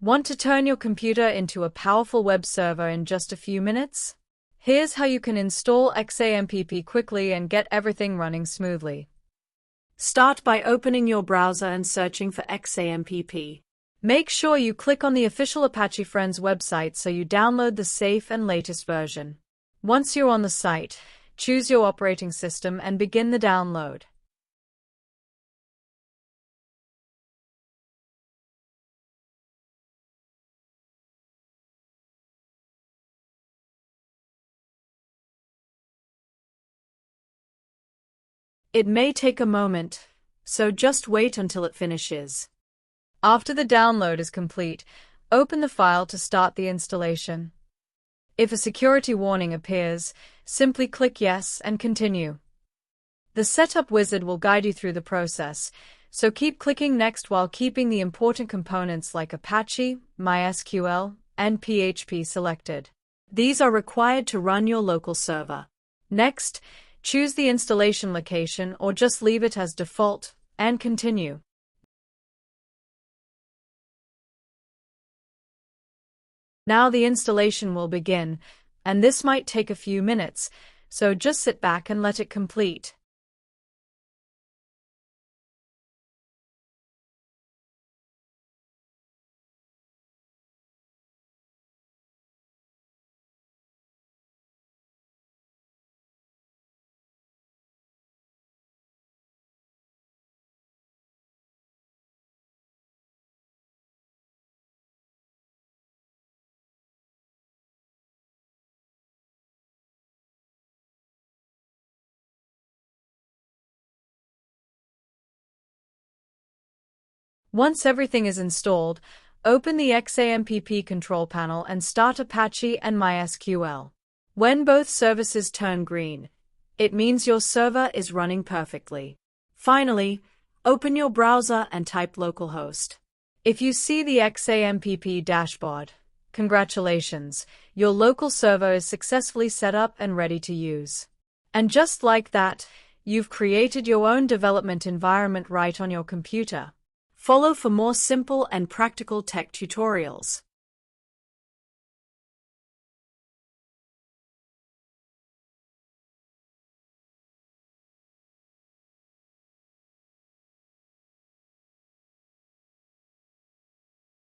Want to turn your computer into a powerful web server in just a few minutes? Here's how you can install XAMPP quickly and get everything running smoothly. Start by opening your browser and searching for XAMPP. Make sure you click on the official Apache Friends website so you download the safe and latest version. Once you're on the site, choose your operating system and begin the download. It may take a moment, so just wait until it finishes. After the download is complete, open the file to start the installation. If a security warning appears, simply click Yes and continue. The setup wizard will guide you through the process, so keep clicking Next while keeping the important components like Apache, MySQL, and PHP selected. These are required to run your local server. Next, choose the installation location or just leave it as default, and continue. Now the installation will begin, and this might take a few minutes, so just sit back and let it complete. Once everything is installed, open the XAMPP control panel and start Apache and MySQL. When both services turn green, it means your server is running perfectly. Finally, open your browser and type localhost. If you see the XAMPP dashboard, congratulations, your local server is successfully set up and ready to use. And just like that, you've created your own development environment right on your computer. Follow for more simple and practical tech tutorials.